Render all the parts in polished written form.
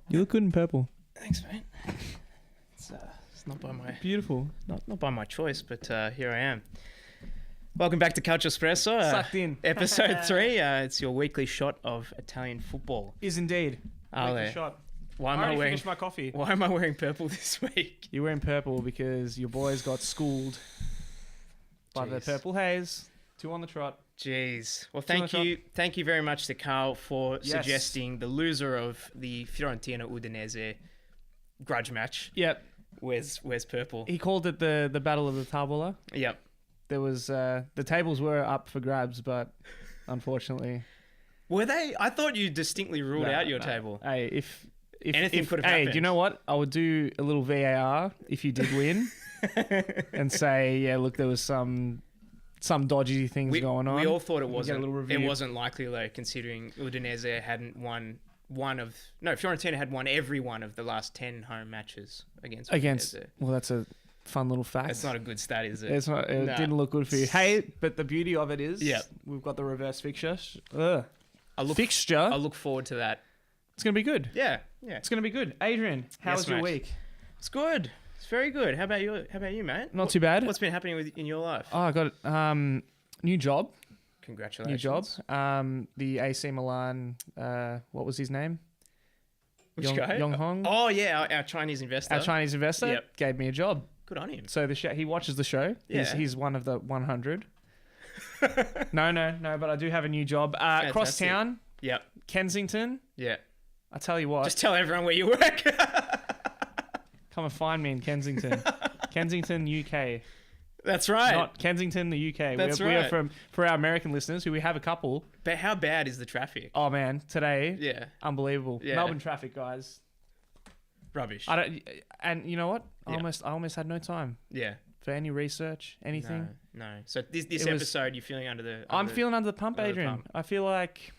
You look good in purple. Thanks, mate. It's not by my Beautiful. not by my choice, but here I am. Welcome back to Calciospresso. Sucked in. Episode 3. It's your weekly shot of Italian football. Is indeed. Are Weekly they? shot. Why I am I already wearing finished my coffee. Why am I wearing purple this week? You're wearing purple because your boys got schooled by the Jeez. purple haze. 2 on the trot. Jeez. Well, Do you thank wanna you. Thank you very much to Carl for Yes. suggesting the loser of the Fiorentina Udinese grudge match. Yep. Where's purple? He called it the Battle of the Tavola. Yep. There was the tables were up for grabs, but unfortunately, Were they? I thought you distinctly ruled No, out your no. table. Hey, if Anything could have hey, happened. do you know what? I would do a little VAR if you did win, and say, yeah, look, there was some dodgy things going on. We all thought it get a wasn't. little review. It wasn't likely though, considering Udinese hadn't won Fiorentina had won every one of the last 10 home matches against Udinese. Well, that's a fun little fact. That's not a good stat, is it? It's not. It Nah. didn't look good for you. Hey, but the beauty of it is, Yep. we've got the reverse fixture. I Fixture. look forward to that. It's gonna be good. Yeah. It's gonna be good. Adrian, how Yes, was your mate. week? It's good. It's very good. How about you? How about you, mate? Not too bad. What's been happening in your life? Oh, I got new job. Congratulations. New job. The AC Milan. What was his name? Which guy? Yong Hong. Oh yeah, our Chinese investor. Our Chinese investor. Yep. Gave me a job. Good on him. So the show, he watches the show. Yeah. He's one of the 100. No, but I do have a new job. Fantastic. Cross town, Yep. Kensington. Yeah. I tell you what, Just tell everyone where you work. come and find me in Kensington. Kensington, UK. That's right. Not Kensington, the UK. That's we are right. for our American listeners, who we have a couple. But how bad is the traffic? Oh man, today, Yeah. unbelievable. Yeah. Melbourne traffic, guys. Rubbish. I don't. And you know what? I Yeah. almost had no time Yeah. for any research, anything. No. So this It was- episode, you're feeling under the. I'm feeling under the pump, under the Adrian. pump. I feel like,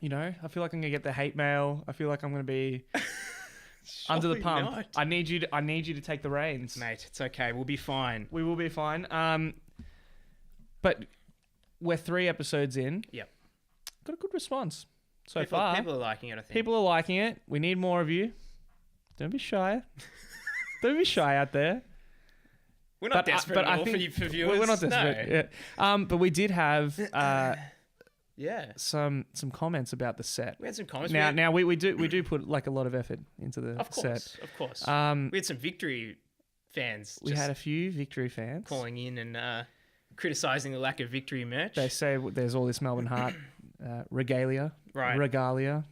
I feel like I'm gonna get the hate mail. I feel like I'm gonna be under the Surely pump. not. I need you to take the reins. Mate, it's okay. We'll be fine. We will be fine. But we're 3 episodes in. Yep. Got a good response so people, far. people are liking it, I think. People are liking it. We need more of you. Don't be shy. Don't be shy out there. We're not But desperate but at I all think for viewers. we're not desperate. No. Yeah. But we did have Yeah. some comments about the set. We had some comments. Now we do put like a lot of effort into the Of set. course. Of course. Um, We had some victory fans we just had a few victory fans. calling in and criticizing the lack of victory merch. They say there's all this Melbourne Heart regalia, Right. regalia,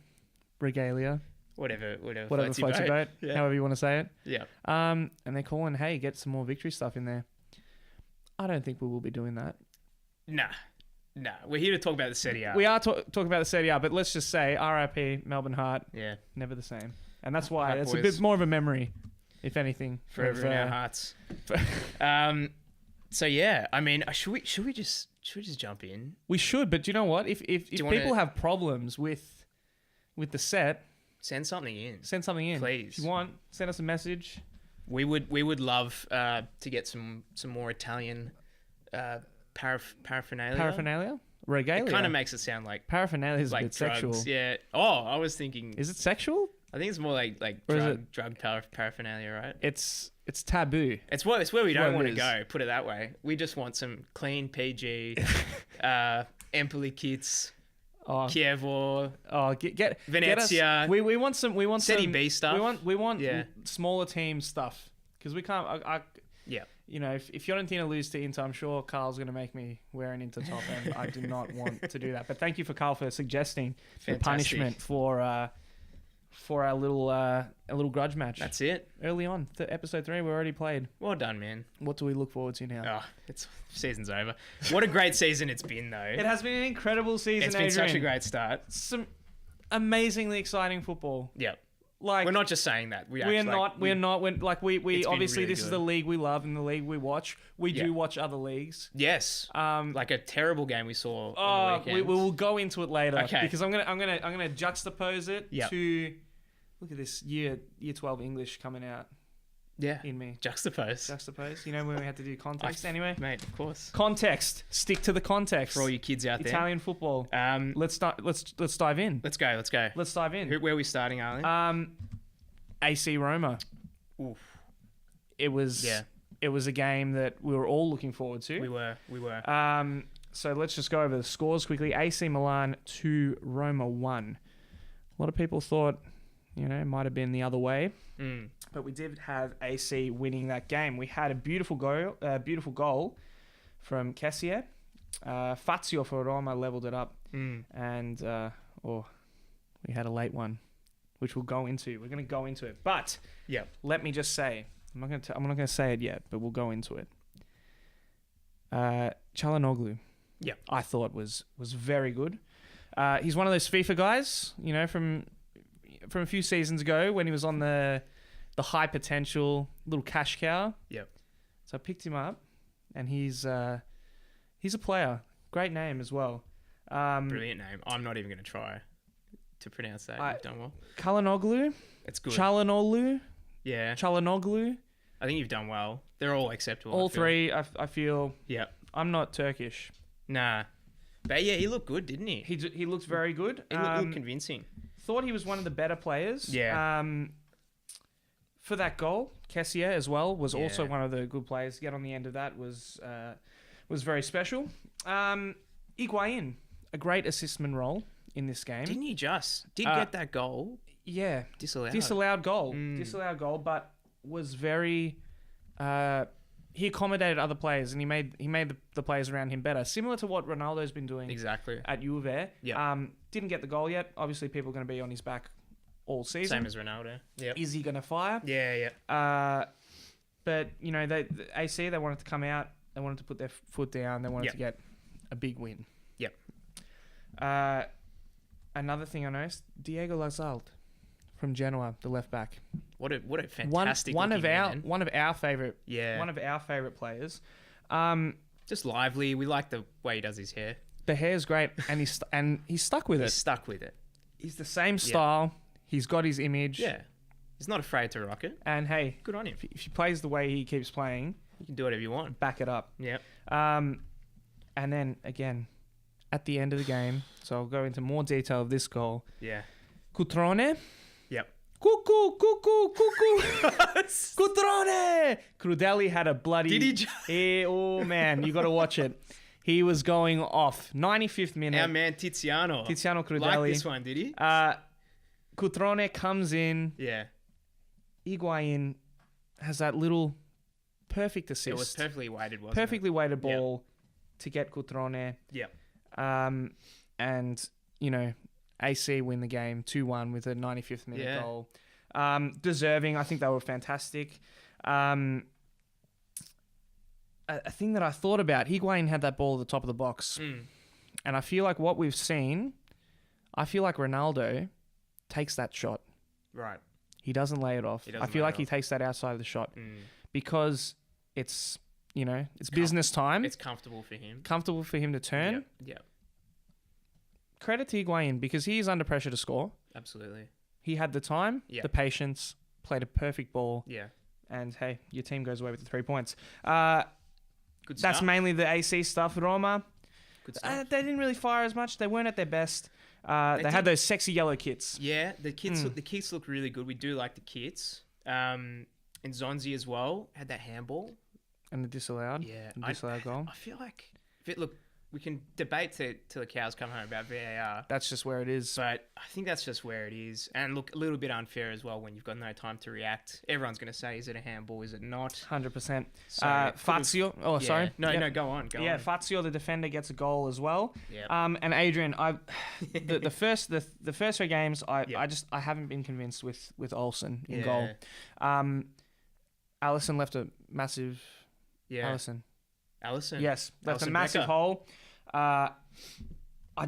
Whatever whatever floats your boat, Yeah. however you want to say it. Yeah. And they're calling, hey, get some more victory stuff in there. I don't think we will be doing that. Nah. We're here to talk about the Serie A. We are talking about the Serie A, but let's just say RIP Melbourne Heart, Yeah. never the same. And that's why Heart it's a boys. bit more of a memory, if anything. Forever in our hearts. So yeah, I mean, should we just jump in? We should, but do you know what? If you people wanna- have problems with the set, Send something in. send something in. Please. If you want, send us a message. We would love to get some more Italian paraphernalia. Paraphernalia? Regalia? It kind of makes it sound like Paraphernalia is a bit drugs. sexual. Yeah. Oh, I was thinking. Is it sexual? I think it's more like Or is drug paraphernalia, right? It's taboo. It's where we don't what it want to is. go. Put it that way. We just want some clean PG, Empoli kits, Oh, Chievo, get Venezia. Get us, we want some. Serie some, B stuff. We want Yeah. smaller team stuff because we can't. Yeah. If Fiorentina lose to Inter, I'm sure Carl's going to make me wear an Inter top, and I do not want to do that. But thank you for Carl for suggesting the Fantastic. punishment for our little grudge match. That's it. Early on, episode 3, we already played. Well done, man. What do we look forward to now? Oh, season's over. What a great season it's been, though. It has been an incredible season. It's been Adrian. such a great start. Some amazingly exciting football. Yeah. Like We're not just saying that. We We're not. We're It's been obviously really this is good. the league we love and the league we watch. We Yeah. do watch other leagues. Yes. Like a terrible game we saw on the We weekend. will go into it later. Okay. Because I'm gonna juxtapose it Yep. to Look at this year 12 English coming out Yeah. in me. Juxtapose. You know when we had to do context anyway? Mate, of course. Context. Stick to the context. For all you kids out there. Italian football. Let's dive in. Let's go. Let's dive in. Where are we starting, Arlen? AC Roma. Oof. It was a game that we were all looking forward to. We were. So let's just go over the scores quickly. AC Milan 2, Roma 1. A lot of people thought, it might have been the other way. But we did have AC winning that game. We had a beautiful goal from Kessier. Fazio for Roma leveled it up. And we had a late one, which we'll go into. We're going to go into it. But let me just say, I'm not going to say it yet, but we'll go into it. Çalhanoğlu, I thought was very good. He's one of those FIFA guys, from a few seasons ago when he was on the high potential little cash cow. Yep. So I picked him up, and he's a player. Great name as well. Brilliant name. I'm not even going to try to pronounce that. You've done well. Çalhanoğlu. It's good. Çalhanoğlu. Yeah. Çalhanoğlu. I think you've done well. They're all acceptable. All three, I feel. Yeah. I'm not Turkish. Nah. But yeah, he looked good, didn't he? He looked very good. He looked convincing. Thought he was one of the better players. Yeah. For that goal, Kessier as well was also one of the good players. To get on the end of that was very special. Higuain, a great assistman role in this game. Didn't he get that goal? Yeah. Disallowed goal. Disallowed goal, but was very... he accommodated other players, and he made the players around him better. Similar to what Ronaldo's been doing at Juve. Yeah. Didn't get the goal yet. Obviously, people are going to be on his back all season. Same as Ronaldo. Yeah. Is he going to fire? Yeah. But the AC, they wanted to come out. They wanted to put their foot down. They wanted to get a big win. Yep. Another thing I noticed: Diego Lazzalt from Genoa, the left back. What a fantastic one of our favorite players. Just lively. We like the way he does his hair. The hair's great, and he's stuck with it. He's stuck with it. He's the same style. He's got his image. Yeah. He's not afraid to rock it. And hey, good on him. If he plays the way he keeps playing, you can do whatever you want. Back it up. Yep. And then again, at the end of the game, so I'll go into more detail of this goal. Yeah. Cutrone. Yep. Cuckoo. Cutrone. Crudelli had a bloody... Did he? Oh, man, you got to watch it. He was going off. 95th minute. Our man Tiziano Crudelli. Like this one, did he? Cutrone comes in. Yeah. Higuain has that little perfect assist. It was perfectly weighted, wasn't it? Perfectly weighted ball to get Cutrone. Yep. And, AC win the game 2-1 with a 95th minute goal. Deserving. I think they were fantastic. A thing that I thought about, Higuain had that ball at the top of the box. And I feel like what we've seen, I feel like Ronaldo takes that shot. Right. He doesn't lay it off. I feel like he takes that outside of the shot because it's, it's business time. It's comfortable for him. Comfortable for him to turn. Yeah. Credit to Higuain because he is under pressure to score. Absolutely. He had the time, the patience, played a perfect ball. Yeah. And hey, your team goes away with the 3 points. Good stuff. That's mainly the AC stuff. Roma, good stuff. they didn't really fire as much. They weren't at their best. They had those sexy yellow kits. Yeah, the kits look really good. We do like the kits. And Zonzi as well had that handball. And the disallowed. Yeah. The disallowed goal. I feel like we can debate till the cows come home about VAR. That's just where it is. But I think that's just where it is. And look, a little bit unfair as well when you've got no time to react. Everyone's going to say, is it a handball? Is it not? 100%. So Fazio. Oh, sorry. No, go on. Fazio, the defender, gets a goal as well. Yep. And Adrian, the first 3 games, I haven't been convinced with Olsen in goal. Alisson left a massive... Yeah. Alisson. Yes, left a massive hole. I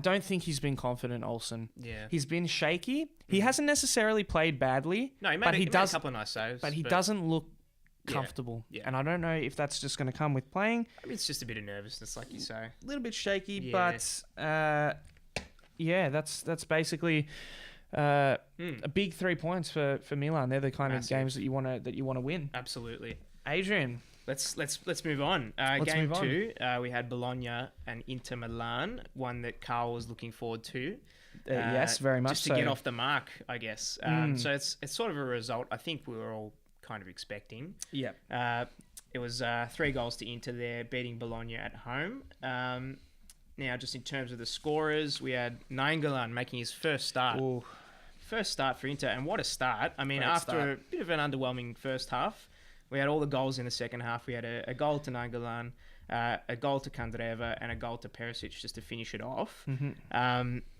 don't think he's been confident, Olsen. Yeah. He's been shaky. He hasn't necessarily played badly. No, he made a couple of nice saves. But he doesn't look comfortable. Yeah. And I don't know if that's just going to come with playing. I mean, it's just a bit of nervousness, like you say. A little bit shaky, but that's basically a big 3 points for Milan. They're the kind Massive. of games that you want to win. Absolutely. Adrian, Let's move on. Let's Game move on. 2, we had Bologna and Inter Milan, one that Carl was looking forward to. yes, very much just to so. get off the mark, I guess. So it's sort of a result I think we were all kind of expecting. Yeah. It was 3 goals to Inter there, beating Bologna at home. Now, just in terms of the scorers, we had Nainggolan making his first start. Ooh. First start for Inter, and what a start. I mean, Great after start. a bit of an underwhelming first half, we had all the goals in the second half. We had a goal to Nainggolan, a goal to Candreva, and a goal to Perisic just to finish it off.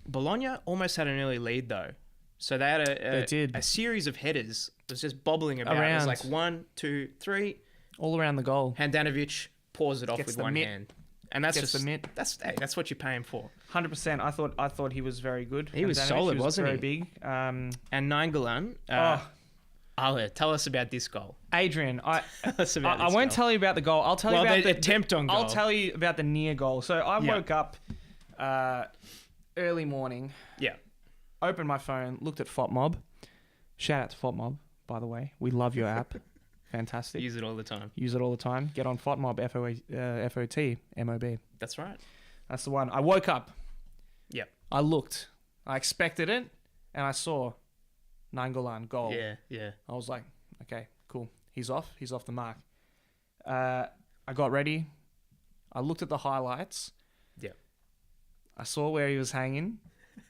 Bologna almost had an early lead, though. So they had They did. a series of headers. It was just bobbling about. It was Around. like 1, 2, 3. All around the goal. Handanovic pours it off Gets with the one mitt. hand. And that's Gets just the mitt. that's what you're paying for. 100%. I thought he was very good. He was Handanovic, solid, was wasn't very he? big. And Nainggolan, Ale, tell us about this goal. Adrian, I Tell us about I this won't goal. tell you about the goal. I'll tell you about the attempt on goal. I'll tell you about the near goal. So I Yeah. woke up early morning, Yeah. opened my phone, looked at FOTMob. Shout out to FOTMob, by the way. We love your app. Fantastic. Use it all the time. Use it all the time. Get on FOTMob, FOTMOB. That's right. That's the one. I woke up. Yeah. I looked. I expected it, and I saw Nainggolan goal. Yeah. I was like, okay, cool. He's off. He's off the mark. I got ready. I looked at the highlights. Yeah. I saw where he was hanging.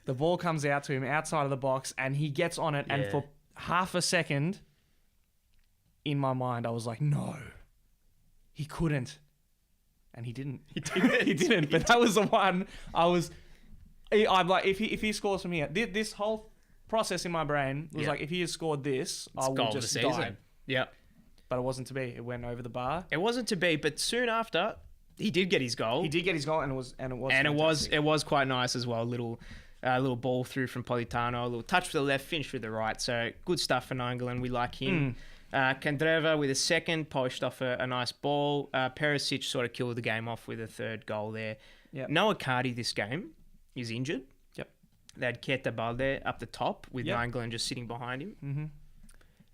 The ball comes out to him outside of the box, and he gets on it. And Yeah. for half a second, in my mind, I was like, no, he couldn't. And he didn't. He didn't. But that was the one I'm like, if he scores from here, this whole process in my brain was like, if he has scored this, I will Goal of just the die. season. Yeah. But it wasn't to be. It went over the bar. It wasn't to be, but soon after, he did get his goal. He did get his goal, and it was it was quite nice as well. Little ball through from Politano, a little touch with the left, finish with the right. So good stuff for Nainggolan. We like him. Candreva with a second, polished off a nice ball. Perisic sort of killed the game off with a third goal there. Yep. Noah Cardi this game is injured. Yep. They had Keita Balde up the top with Yep. Nainggolan just sitting behind him. Mm-hmm.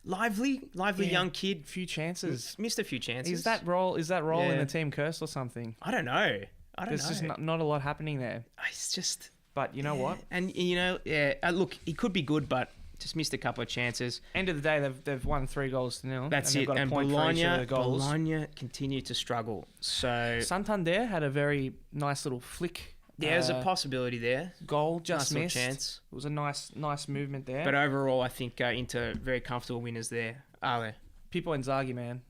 Lively young kid. Few chances. Missed a few chances. Is that role in Yeah. the team cursed or something? I don't know. There's just not a lot happening there. It's just... But you know what? And, look, he could be good, but just missed a couple of chances. End of the day, they've won 3-0. That's and it. They've got a And point for each of the goals. Bologna continue to struggle. So, Santander had a very nice little flick. there's a possibility there. Goal just Nice little missed. chance. It was a nice movement there. But overall, I think Inter very comfortable winners there. Ale. People Inzaghi, man,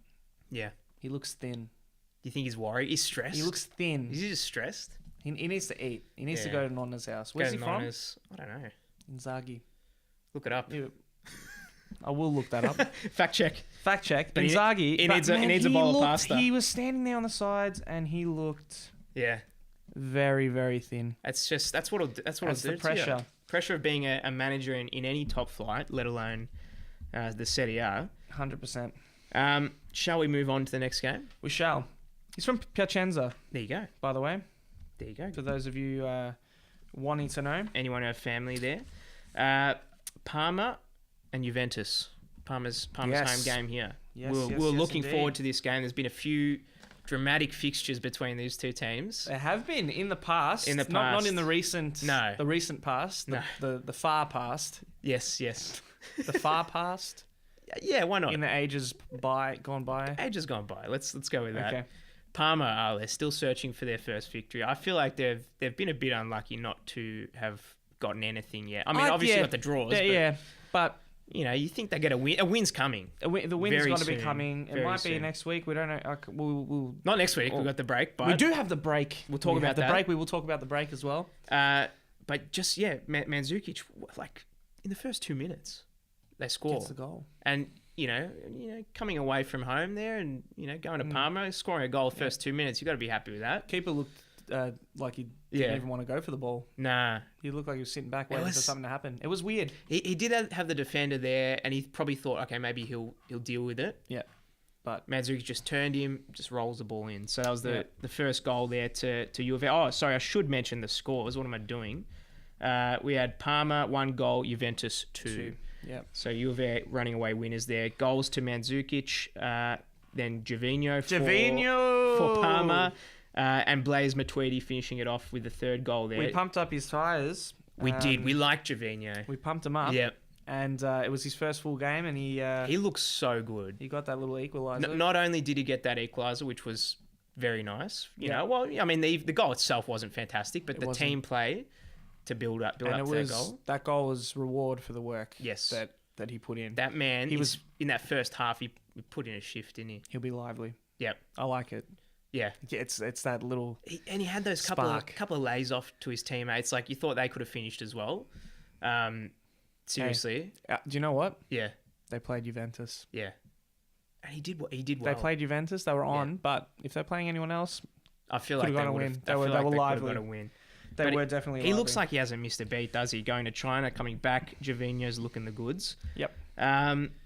Yeah. he looks thin. Do you think he's worried? He's stressed? He looks thin. Is he just stressed? He needs to eat. He needs to Yeah. go to Nonna's house. Where's he Go from? Niners. I don't know. Inzaghi. Look it up. Yeah. I will look that up. Fact check. Fact check. But he Inzaghi. needs but a- he needs a bowl of looked- pasta. He was standing there on the sides, and he looked Yeah. very, very thin. That's what it'll do. That's what That's it'll the do to you. pressure. Pressure of being a manager in any top flight, let alone the Serie A. 100%. Shall we move on to the next game? We shall. He's from Piacenza, There you go. by the way. There you go. For those of you wanting to know. Anyone who have family there? Parma and Juventus. Parma's Yes. home game here. Yes, we yes, were yes, looking indeed. forward to this game. There's been a few dramatic fixtures between these two teams. There have been in the past. In the Not past. in the recent. No. The recent past. No. The far past. Yes. The far past. Yeah, why not? In the ages gone by. Ages gone by. Let's go with that. Okay. Parma, they're still searching for their first victory. I feel like they've been a bit unlucky not to have gotten anything yet. I mean, obviously got the draws. But you think they get a win. A win's coming. the win's Very got to be soon. coming. It Very might be soon. next week. We don't know. We'll Not next week. We've got the break, but we do have the break. We'll talk We about have the that. break. We will talk about the break as well. But just Mandzukic, like in the first 2 minutes, they score. Gets the goal. And coming away from home there, and going to Parma, scoring a goal first 2 minutes, you got to be happy with that. Keeper looked like he didn't even want to go for the ball. Nah, He looked like he was sitting back waiting for something to happen. It was weird. he did have the defender there, and he probably thought, okay, maybe he'll deal with it. Yeah. But Mandzukic just turned him, just rolls the ball in. So that was Yeah. the first goal there to Juve. Oh, sorry, I should mention the scores. What am I doing? We had Parma 1 goal, Juventus 2. Yep. So Juve running away winners there. Goals to Mandzukic, then Gervinho for Parma, and Blaise Matuidi finishing it off with the 3rd goal there. We pumped up his tyres. We did. We liked Gervinho. We pumped him up. Yep. And it was his first full game, and he looks so good. He got that little equaliser. Not only did he get that equaliser, which was very nice. You know, well, I mean, the goal itself wasn't fantastic, but the team play to build up that goal. That goal was reward for the work. Yes. That he put in. That man, he was in that first half. He put in a shift, didn't he? He'll be lively. Yep. I like it. Yeah. It's that little. And he had those couple of lays off to his teammates. Like you thought they could have finished as well. Seriously. Hey, do you know what? Yeah. They played Juventus. Yeah. And he did well. They played Juventus. They were on, but if they're playing anyone else, I feel like they would have. They were lively. Got a win. They were definitely. He looks like he hasn't missed a beat, does he? Going to China, coming back. Gervinho's looking the goods. Yep.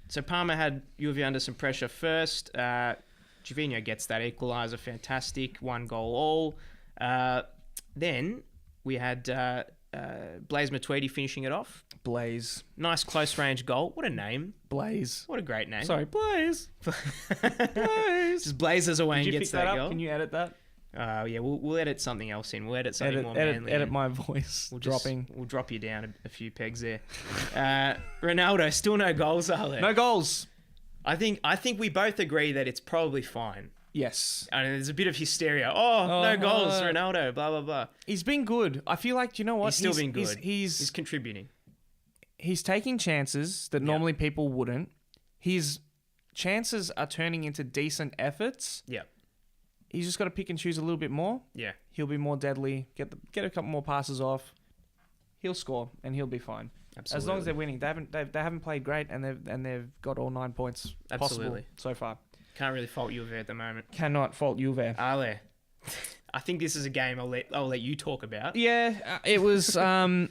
So Parma had Juve under some pressure first. Gervinho gets that equaliser, fantastic, 1 goal all. Then we had Blaise Matuidi finishing it off. Blaise. Nice close range goal. What a name. Blaise. What a great name. Sorry, Blaise. Blaise. Just blazes away and gets that goal. Can you edit that? Yeah, we'll edit something else in. We'll edit something more manly. Edit my voice. We'll drop you down a few pegs there. Ronaldo, still no goals, are there? No goals. I think we both agree that it's probably fine. Yes. And there's a bit of hysteria. No goals, Ronaldo, blah, blah, blah. He's been good. I feel like, you know what? He's still been good. He's contributing. He's taking chances that normally people wouldn't. His chances are turning into decent efforts. Yeah. He's just got to pick and choose a little bit more. Yeah. He'll be more deadly. Get a couple more passes off. He'll score and he'll be fine. Absolutely. As long as they're winning. They haven't played great and they've got all 9 points possible so far. Can't really fault Juve at the moment. Cannot fault Juve. Ale. I think this is a game I'll let you talk about. Yeah, it was Fiorentina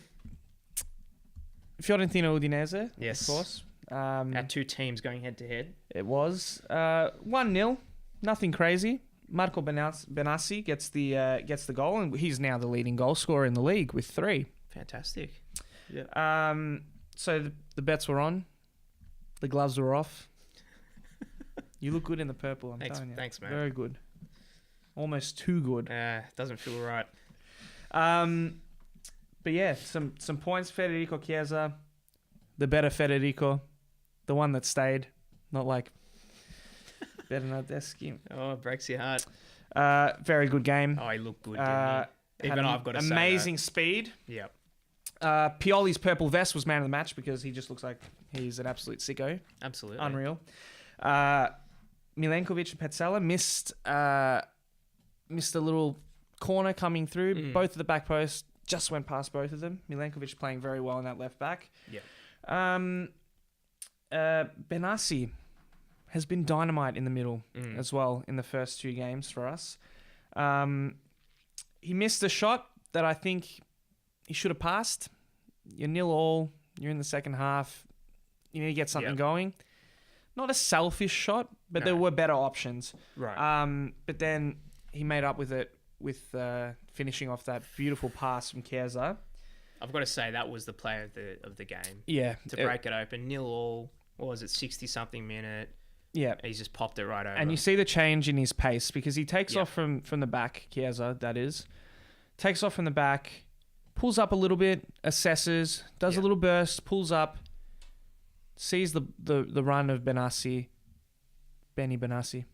Udinese. Yes. Of course. Our 2 teams going head to head. It was 1-0. Nothing crazy. Marco Benassi gets the goal, and he's now the leading goal scorer in the league with 3. Fantastic. Yeah. So the bets were on. The gloves were off. You look good in the purple, I'm telling you. Thanks, man. Very good. Almost too good. Doesn't feel right. But yeah, some points. Federico Chiesa, the better Federico, the one that stayed, not like Bernardeschi. Oh, it breaks your heart. Very good game. Oh, he looked good, didn't he? Even I've got to say amazing speed. Yep. Pioli's purple vest was man of the match because he just looks like he's an absolute sicko. Absolutely. Unreal. Milenkovic and Petzela missed a little corner coming through. Both of the back posts just went past both of them. Milenkovic playing very well in that left back. Yeah. Benassi has been dynamite in the middle as well in the first 2 games for us. He missed a shot that I think he should have passed. You're 0-0. You're in the second half. You need to get something going. Not a selfish shot, but there were better options. Right. But then he made up with it with finishing off that beautiful pass from Chiesa. I've got to say that was the player of the game. Yeah. To break it open. 0-0. What was it? 60-something minute. Yeah. He's just popped it right over. And you see the change in his pace because he takes off from the back, Chiesa, that is. Takes off from the back, pulls up a little bit, assesses, does a little burst, pulls up, sees the run of Benny Benassi.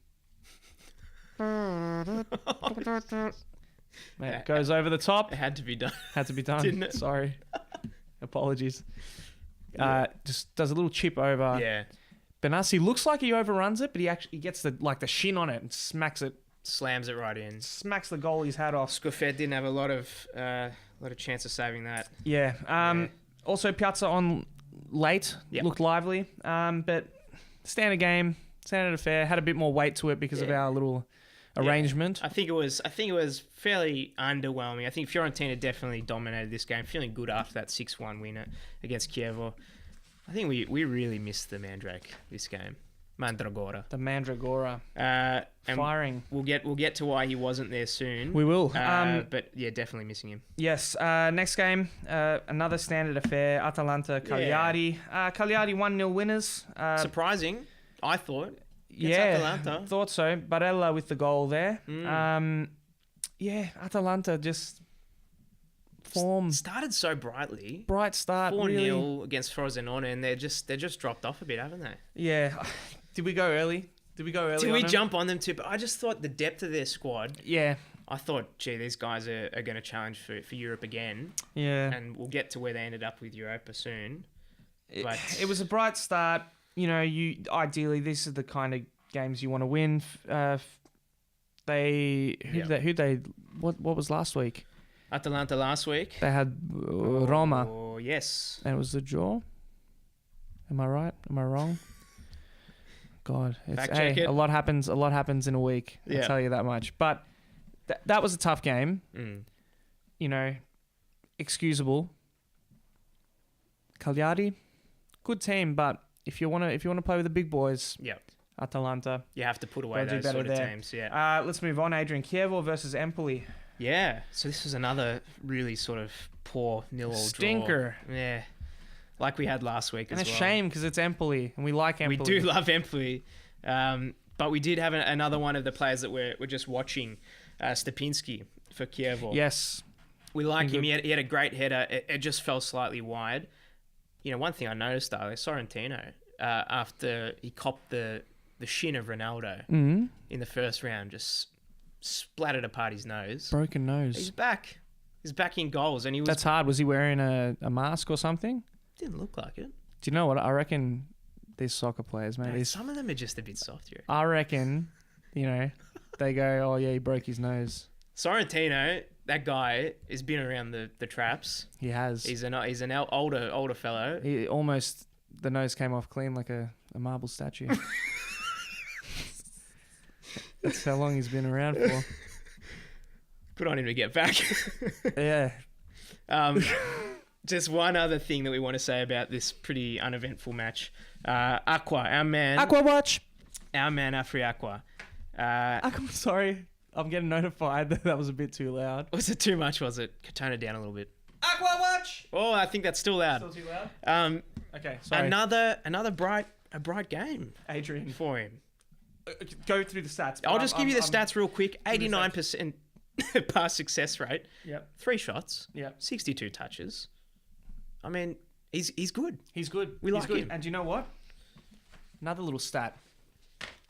Mate, goes over the top. It had to be done. Had to be done. Didn't it? Sorry. Apologies. Just does a little chip over. Yeah. Benassi looks like he overruns it, but he actually gets the shin on it and smacks it. Slams it right in. Smacks the goalie's hat off. Scoffet didn't have a lot of chance of saving that. Yeah. Also, Piazza on late. Looked lively. But standard game, standard affair. Had a bit more weight to it because of our little arrangement. I think it was fairly underwhelming. I think Fiorentina definitely dominated this game. Feeling good after that 6-1 win against Chievo. I think we really missed the Mandrake this game. Mandragora. The Mandragora. And Firing. We'll get to why he wasn't there soon. We will. But yeah, definitely missing him. Yes. Next game, another standard affair. Atalanta Cagliari. Cagliari 1-0 winners. Surprising, I thought. Atalanta. Thought so. Barella with the goal there. Atalanta just form. Started so brightly. Bright start. 4-0 really. against Frosinone, and they're just dropped off a bit, haven't they? Yeah. Did we go early? Did we jump on them too? But I just thought the depth of their squad. Yeah. I thought, gee, these guys are going to challenge for Europe again. Yeah. And we'll get to where they ended up with Europa soon. But it was a bright start. You know, ideally these are the kind of games you want to win. What was last week? Atalanta last week. They had Roma. Oh, yes. And it was the draw. Am I right? Am I wrong? God, a lot happens. A lot happens in a week. I'll tell you that much. But that was a tough game. You know, excusable. Cagliari, good team, but if you want to play with the big boys, Atalanta, you have to put away those sort of teams. Yeah. Let's move on. Adrian, Chievo versus Empoli. Yeah. So this was another really sort of poor 0-0 stinker. Draw. Yeah. Like we had last week as well. And a shame because it's Empoli and we like Empoli. We do love Empoli. But we did have another one of the players that we're just watching, Stepinski for Chievo. Yes. We like him. He had a great header. It just fell slightly wide. You know, one thing I noticed, though, Sorrentino, after he copped the shin of Ronaldo in the first round, just splattered apart his nose. Broken nose. He's back. He's back in goals. And That's hard. Was he wearing a mask or something? Didn't look like it. Do you know what? I reckon these soccer players, mate. Some of them are just a bit softer. I reckon, they go, oh, yeah, he broke his nose. Sorrentino, that guy has been around the traps. He has. He's an older fellow. He almost, the nose came off clean like a marble statue. That's how long he's been around for. Good on him to get back. Yeah. Just one other thing that we want to say about this pretty uneventful match. Aqua, our man. Aqua watch. Our man, Afri Aqua. I'm sorry. I'm getting notified that was a bit too loud. Was it too much, was it? Tone it down a little bit. Aqua watch. Oh, I think that's still loud. Still too loud? Okay, sorry. Another bright game. Adrian. For him. Go through the stats. I'll just give you the stats real quick. 89% pass success rate. Yep. 3 shots. Yep. 62 touches. I mean, he's good. He's good. We like him. And do you know what? Another little stat.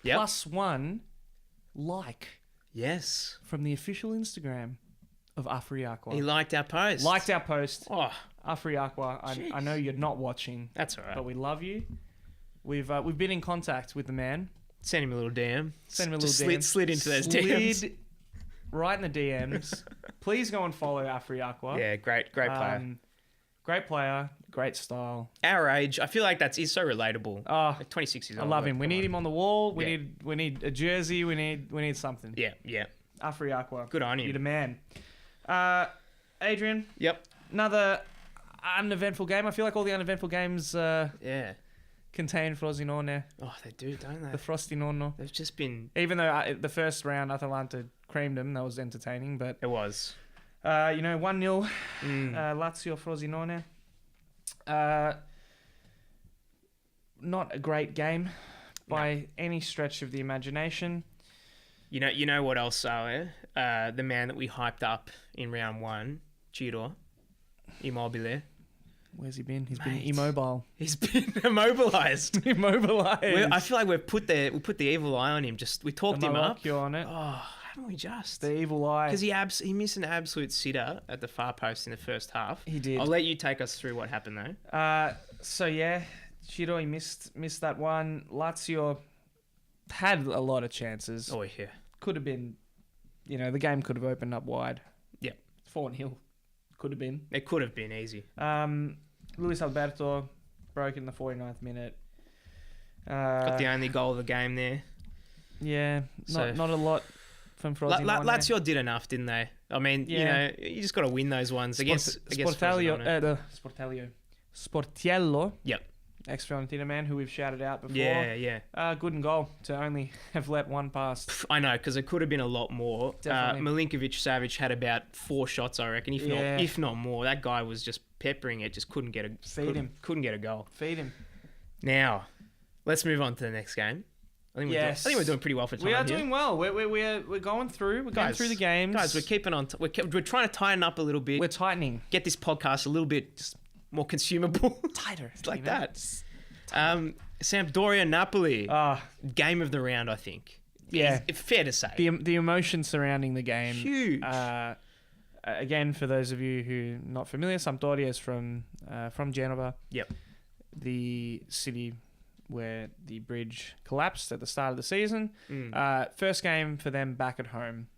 Yep. +1 like. Yes. From the official Instagram of Afri Aqua. He liked our post. Oh. Afri Aqua. I know you're not watching. That's all right. But we love you. We've been in contact with the man. Send him a little DM. DM. Slid into those DMs. Right in the DMs. Please go and follow Afri Aqua. Yeah, great player. Great player, great style. Our age, I feel like he's so relatable. Oh, like 26 years old. I love him. We need him on the wall. We need a jersey. We need something. Yeah. Afri Aqua. Good on you. You're the man. Adrian. Yep. Another uneventful game. I feel like all the uneventful games contain Frosinone. Oh, they do, don't they? The Frosty Nonno. They've just been... Even though the first round Atalanta creamed them, that was entertaining, but... It was. 1-0 Lazio Frosinone. Not a great game by any stretch of the imagination. You know what else, the man that we hyped up in round 1, Ciro Immobile. Where's he been? He's been immobile. He's been immobilized. I feel like we put the evil eye on him. We talked him up. On it. Oh, haven't we just? The evil eye. Because he missed an absolute sitter at the far post in the first half. He did. I'll let you take us through what happened though. Ciro, he missed that one. Lazio had a lot of chances. Oh yeah. Could have been, the game could have opened up wide. Yep. 4-0. Could have been. It could have been easy. Luis Alberto broke in the 49th minute. Got the only goal of the game there. Yeah, not a lot from Frosinone. Lazio did enough, didn't they? I mean, you just got to win those ones against Sportello. Sportiello. Yep. ex-Fiorentina man who we've shouted out before. Yeah. Good and goal to only have let one pass. I know, because it could have been a lot more. Definitely. Milinkovic-Savic had about 4 shots, I reckon, if not more. That guy was just peppering it, just couldn't get a goal. Feed him. Now, let's move on to the next game. I think we're doing pretty well for time. We are doing well. We're going through. We're going through the games. Guys, we're keeping on. We're trying to tighten up a little bit. We're tightening. Get this podcast a little bit just more consumable. Tighter. It's like that. Sampdoria Napoli. Game of the round, I think. Yeah. It's fair to say. The emotion surrounding the game. Huge. Again, for those of you who are not familiar, Sampdoria is from Genova. Yep. The city where the bridge collapsed at the start of the season. First game for them back at home.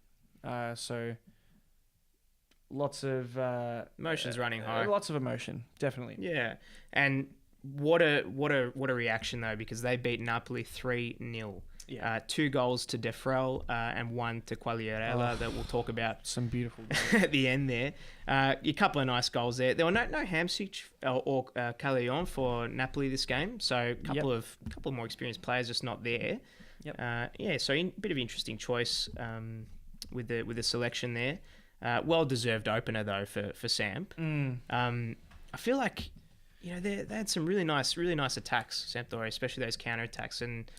So lots of emotions running high. Lots of emotion, definitely. Yeah. And what a reaction though, because they beat Napoli 3-0. Yeah. 2 goals to Defrel and 1 to Quagliarella that we'll talk about some beautiful goals at the end there. A couple of nice goals there. There were no Hamsik or Callion for Napoli this game, so a couple of more experienced players just not there. Yep. So a bit of interesting choice with the selection there. Well deserved opener though for Samp. I feel like they had some really nice attacks, Sampdoria, especially those counter attacks, and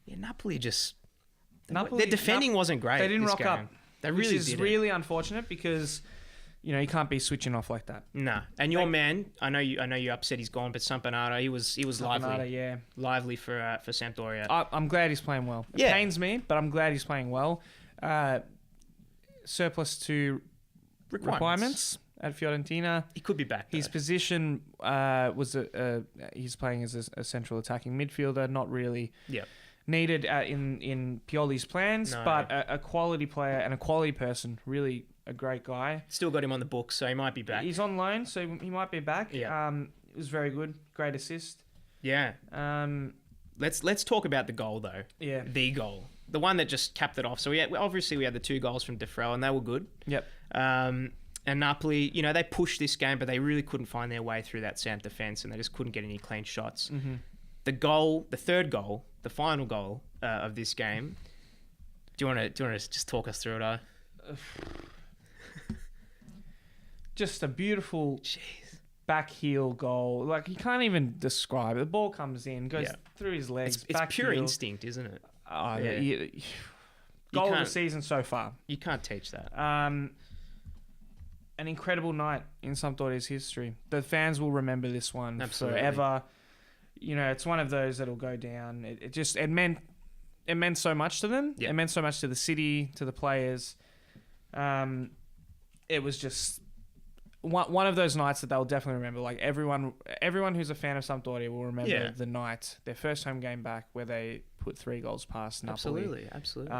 Napoli their defending wasn't great. They didn't this rock game. up. They really which is didn't. really unfortunate because you can't be switching off like that. No, and your man, I know you're upset he's gone, but Sampanata, he was lively. Lively for Sampdoria. I'm glad he's playing well. It pains me, but I'm glad he's playing well. Surplus to requirements at Fiorentina. He could be back. His position was he's playing as a central attacking midfielder, not really needed in Pioli's plans, but a quality player and a quality person, really a great guy. Still got him on the books, so he might be back. He's on loan, so he might be back. Yeah. It was very good. Great assist. Yeah. Let's talk about the goal though. Yeah. The goal. The one that just capped it off. So we had the 2 goals from Defrel and they were good. Yep. And Napoli, they pushed this game, but they really couldn't find their way through that Samp defense, and they just couldn't get any clean shots. Mm-hmm. The third goal, the final goal of this game. Do you want to just talk us through it? Just a beautiful back heel goal. Like, you can't even describe it. The ball comes in, goes through his legs. It's pure instinct, isn't it? Goal of the season so far. You can't teach that. An incredible night in Sampdoria's history. The fans will remember this one forever. It's one of those that'll go down. It meant so much to them. Yep. It meant so much to the city, to the players. It was just one of those nights that they'll definitely remember. Like, everyone who's a fan of Sampdoria will remember the night, their first home game back, where they put 3 goals past Napoli. Absolutely.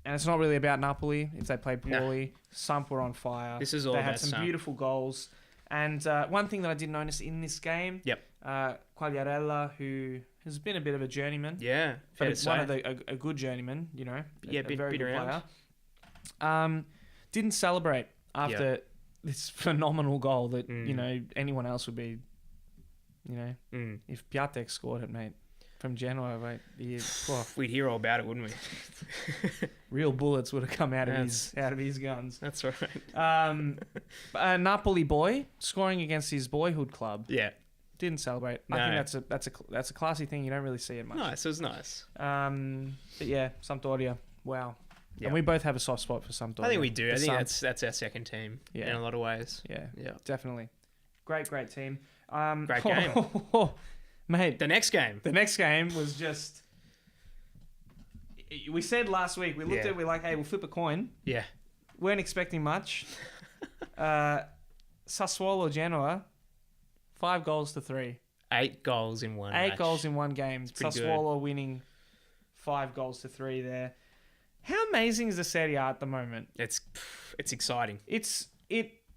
And it's not really about Napoli. If they played poorly, Samp were on fire. This is all they about had some Samp. Beautiful goals. And one thing that I did notice in this game, Quagliarella, who has been a bit of a journeyman. Yeah, but it's a good journeyman, a very good player. Didn't celebrate after this phenomenal goal that, anyone else would be, if Piatek scored it, mate. From Genoa, mate. We'd hear all about it, wouldn't we? Real bullets would have come out of his guns. That's right. A Napoli boy scoring against his boyhood club. Yeah, didn't celebrate. I think that's a classy thing. You don't really see it much. Nice, it was nice. But yeah, Sampdoria. Wow. Yep. And we both have a soft spot for Sampdoria. I think we do. I think that's our second team in a lot of ways. Yeah, definitely. Great team. Great game. Mate, the next game was just... We said last week, we looked at it, we're like, hey, we'll flip a coin. Yeah. Weren't expecting much. Sassuolo Genoa, 5 goals to 3. 8 goals in one match. 8 goals in one game. Sassuolo winning 5 goals to 3 there. How amazing is the Serie A at the moment? It's exciting. It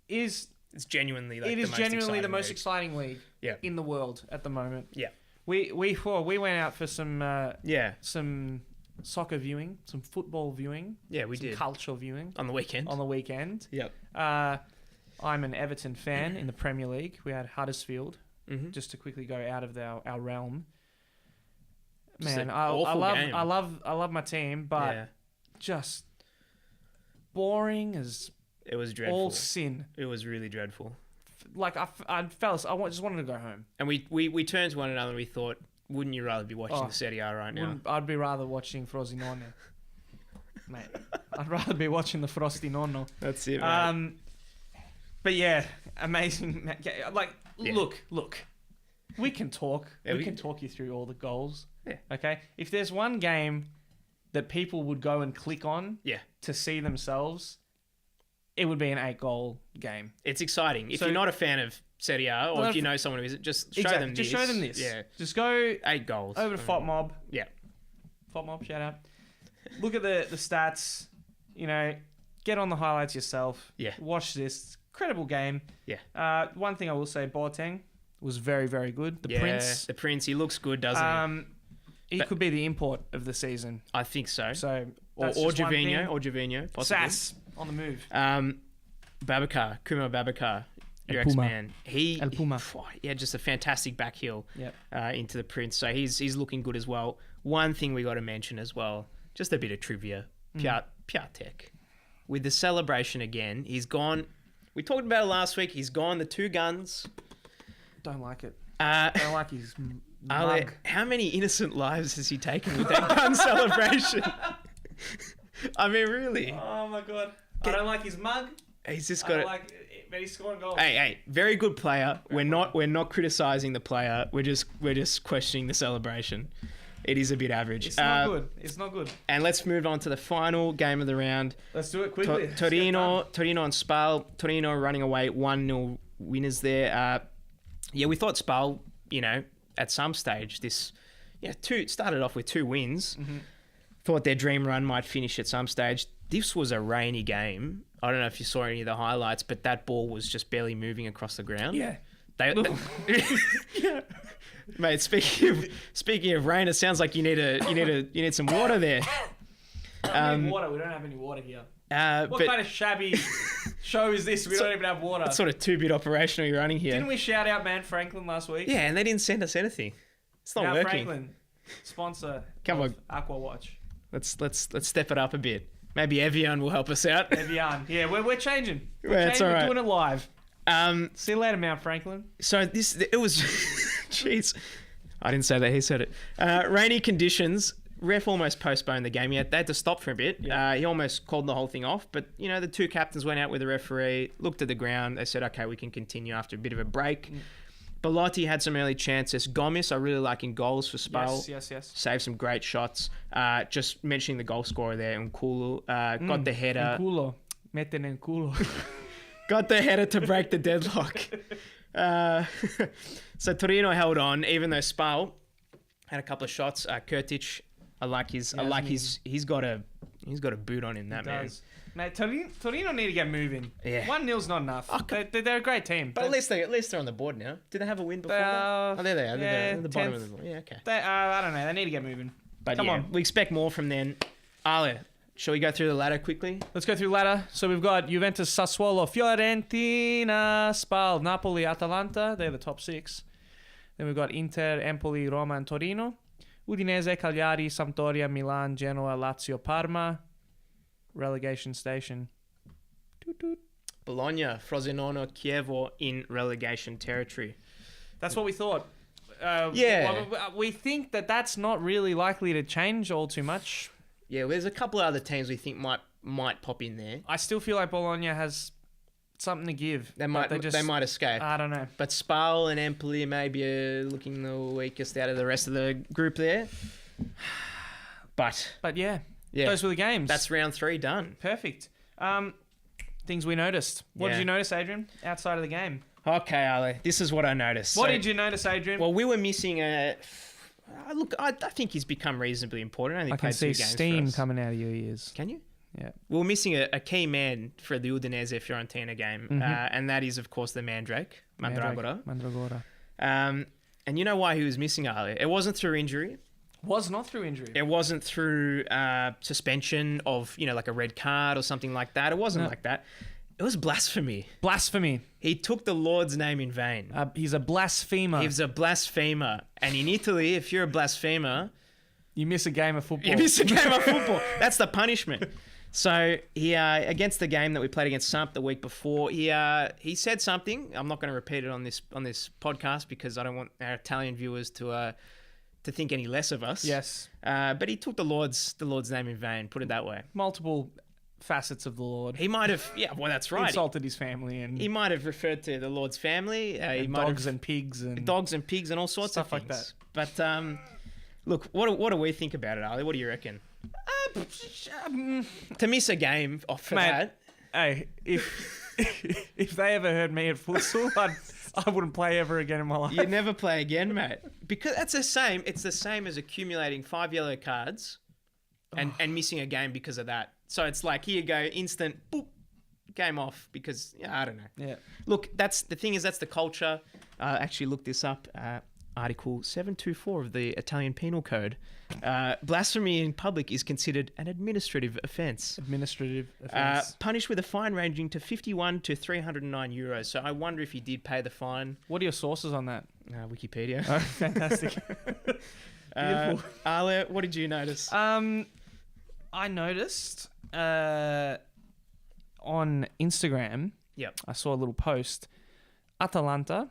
is genuinely the most exciting league in the world at the moment. Yeah. We went out for some soccer viewing, some football viewing. Yeah, we did. Cultural viewing. On the weekend. Yep. I'm an Everton fan in the Premier League. We had Huddersfield just to quickly go out of our realm. Just Man, an I awful love game. I love my team, but Yeah. just boring as It was dreadful. all sin. It was really dreadful. Like fellas, just wanted to go home. And we turned to one another and we thought, wouldn't you rather be watching the Serie A right now? I'd be rather watching Frosinone. Mate, I'd rather be watching the Frosty Nonno. That's it, mate. But yeah, amazing. Like, Yeah. look. We can talk. Yeah, we can talk you through all the goals. Yeah. Okay. If there's one game that people would go and click on Yeah. to see themselves, it would be an 8-goal game. It's exciting. If So- you're not a fan of Serie A or if you know someone who is, just show them this. Just show them this. Yeah. Just go 8 goals. over to FOTMob. Yeah. FOTMob, shout out. Look at the stats. You know, get on the highlights yourself. Yeah. Watch this. Incredible game. Yeah. One thing I will say, Boateng was very, very good. The Prince. The Prince, he looks good, doesn't he? He could be the import of the season. I think so. So Or that's just one thing. Jorginho, possibly. Sass on the move. Babacar, Kuma Babacar, your El Puma. ex-man. El Puma. Yeah, just a fantastic back heel Yep. into the Prince. So he's looking good as well. One thing we got to mention as well, just a bit of trivia. Piatek. With the celebration again, he's gone. We talked about it last week. He's gone the 2 guns. Don't like it. Uh, Don't like his Ale, mug. how many innocent lives has he taken with that gun celebration? I mean, really. Oh my god. I don't like his mug. He's just I got don't it. like it, but he's scoring goals. Hey, very good player. We're not criticizing the player. We're just questioning the celebration. It is a bit average. It's not good. It's not good. And let's move on to the final game of the round. Let's do it quickly. Torino and Spal. Torino running away 1-0 winners there. We thought Spal, at some stage started off with 2 wins. Mm-hmm. Thought their dream run might finish at some stage. This was a rainy game. I don't know if you saw any of the highlights, but that ball was just barely moving across the ground. Yeah. Yeah. Mate, speaking of rain, it sounds like you need some water there. I need water. We don't have any water here. What But kind of shabby show is this? We don't even have water. it's sort of 2-bit operational you're running here. Didn't we shout out Man Franklin last week? Yeah, and they didn't send us anything. It's not Man working. Franklin, sponsor Come of on. Aqua Watch. Let's step it up a bit. Maybe Evian will help us out. Evian. Yeah, we're changing. Yeah, it's We're all right. doing it live. See you later, Mount Franklin. So it was, jeez, I didn't say that. He said it. Rainy conditions. Ref almost postponed the game. They had to stop for a bit. Yeah. He almost called the whole thing off. But the 2 captains went out with the referee, looked at the ground. They said, "Okay, we can continue after a bit of a break." Bellotti had some early chances. Gomis, I really like in goals for Spal. Yes. Saved some great shots. Just mentioning the goal scorer there, Nkulu, got the header. Culo. Meten en culo. Got the header to break the deadlock. So Torino held on, even though Spal had a couple of shots. Kurtic, he's got a boot on him. That man. Does. Mate, Torino need to get moving. Yeah. 1-0's not enough. They're a great team. But at least they're on the board now. Did they have a win before that? Oh, there they are. They're at the bottom of the board. Yeah, okay. I don't know. They need to get moving. But Come on. we expect more from them. Ale, shall we go through the ladder quickly? Let's go through ladder. So we've got Juventus, Sassuolo, Fiorentina, Spal, Napoli, Atalanta. They're the top 6. Then we've got Inter, Empoli, Roma, and Torino. Udinese, Cagliari, Sampdoria, Milan, Genoa, Lazio, Parma. Relegation station. Toot toot. Bologna, Frosinone, Chievo in relegation territory. That's what we thought. Yeah. We think that that's not really likely to change all too much. Yeah, there's a couple of other teams we think might pop in there. I still feel like Bologna has something to give. They but might escape. I don't know. But Spal and Empoli maybe looking the weakest out of the rest of the group there. But yeah, yeah, those were the games. that's round 3 done. Perfect. Things we noticed. What Yeah. did you notice, Adrian, outside of the game? Okay, Ale, this is what I noticed. What did you notice, Adrian? Well, we were missing a... I think he's become reasonably important. Only I can played see 2 games for steam us. coming out of your ears. Can you? Yeah. We were missing a key man for the Udinese-Fiorentina game, and that is, of course, the Mandrake, Mandragora. Mandragora. And you know why he was missing, Ali? It wasn't through injury. Was not through injury. It wasn't through suspension of, like a red card or something like that. It wasn't like that. It was blasphemy. Blasphemy. He took the Lord's name in vain. He's a blasphemer. He was a blasphemer. And in Italy, if you're a blasphemer, You miss a game of football. you miss a game of football. That's the punishment. So he against the game that we played against Samp the week before, he said something. I'm not going to repeat it on this podcast because I don't want our Italian viewers to think any less of us. Yes. But he took the Lord's name in vain. Put it that way. Multiple facets of the Lord. He might have. Yeah. Well, that's right. Insulted his family and He might have referred to the Lord's family. He might dogs have, and pigs and dogs and pigs and all sorts stuff of things. like that. But look, what do we think about it, Ali? What do you reckon? To miss a game for Mate, that. Hey, if they ever heard me at futsal, I wouldn't play ever again in my life. You never play again, mate. Because that's the same. It's the same as accumulating 5 yellow cards and missing a game because of that. So it's like, here you go, instant, boop, game off because, I don't know. Yeah. Look, that's the thing is that's the culture. Actually looked this up. Article 724 of the Italian Penal Code. Blasphemy in public is considered an administrative offence. Administrative offence. Punished with a fine ranging to 51 to 309 euros. So I wonder if he did pay the fine. What are your sources on that? Wikipedia. Oh, fantastic. Beautiful. Ale, what did you notice? I noticed on Instagram, Yep. I saw a little post. Atalanta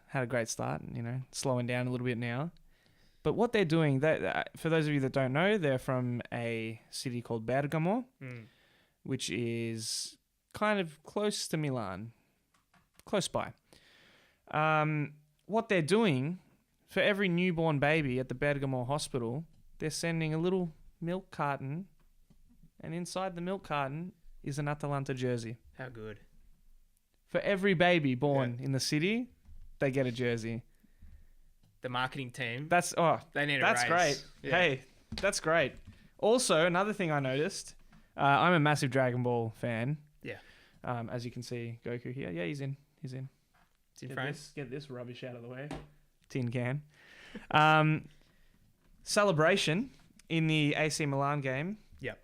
had a great start, slowing down a little bit now. But what they're doing, for those of you that don't know, they're from a city called Bergamo, which is kind of close to Milan, close by. What they're doing, for every newborn baby at the Bergamo hospital, they're sending a little milk carton, and inside the milk carton is an Atalanta jersey. How good. For every baby born in the city, they get a jersey. The marketing team. They need a that's raise. Great. Yeah. Hey, that's great. Also, another thing I noticed, I'm a massive Dragon Ball fan. Yeah. As you can see, Goku here. Yeah, he's in. It's in frame. Get this rubbish out of the way. Tin can. Celebration in the AC Milan game. Yep.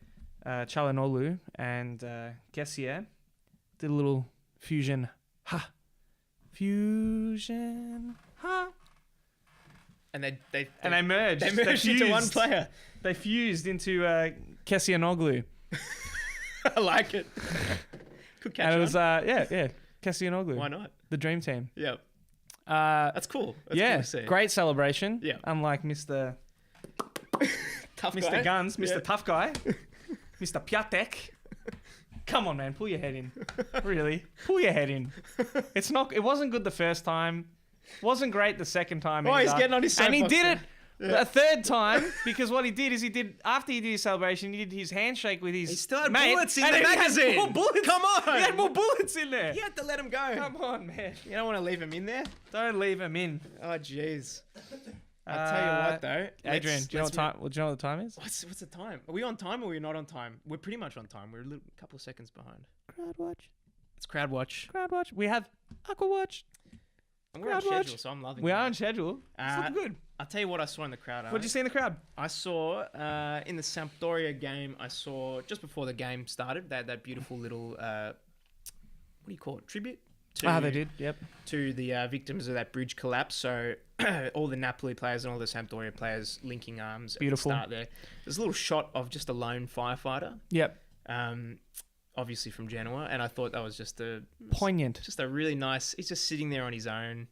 Çalhanoğlu and Kessier did a little fusion. Fusion. And they merged. They merged into one player. They fused into Calciospresso. I like it. Good catch. And it was Calciospresso. Why not? The dream team. Yep. That's cool. That's cool to see. Great celebration. Yeah. Unlike Mr. Tough Mr. guy. Guns, Mr. Tough Guy, Mr. Piatek. Come on, man, pull your head in. Really, pull your head in. It wasn't good the first time. Wasn't great the second time. Oh, he's getting on his soapbox. And he did it Yeah. a third time because what he did is after he did his celebration, he did his handshake with his. He still had mate, bullets in and the he had magazine. more bullets. Come on. He had more bullets in there. You had to let him go. Come on, man. You don't want to leave him in there? Don't leave him in. Oh, jeez. I'll tell you what, though. Adrian, do you know what the time is? What's the time? Are we on time or are we not on time? We're pretty much on time. We're a couple of seconds behind. Crowd watch. It's crowd watch. Crowd watch. We have Aqua watch. And we're on Crowd watch. schedule, so I'm loving it. We are on schedule. It's looking good. I'll tell you what I saw in the crowd. What did you see in the crowd? I saw in the Sampdoria game, I saw just before the game started, they had that beautiful little, what do you call it, tribute? They did, yep. To the victims of that bridge collapse. So all the Napoli players and all the Sampdoria players linking arms Beautiful. at the start there. There's a little shot of just a lone firefighter. Yep. Obviously from Genoa. And I thought that was just Poignant. just a really nice, he's just sitting there on his own,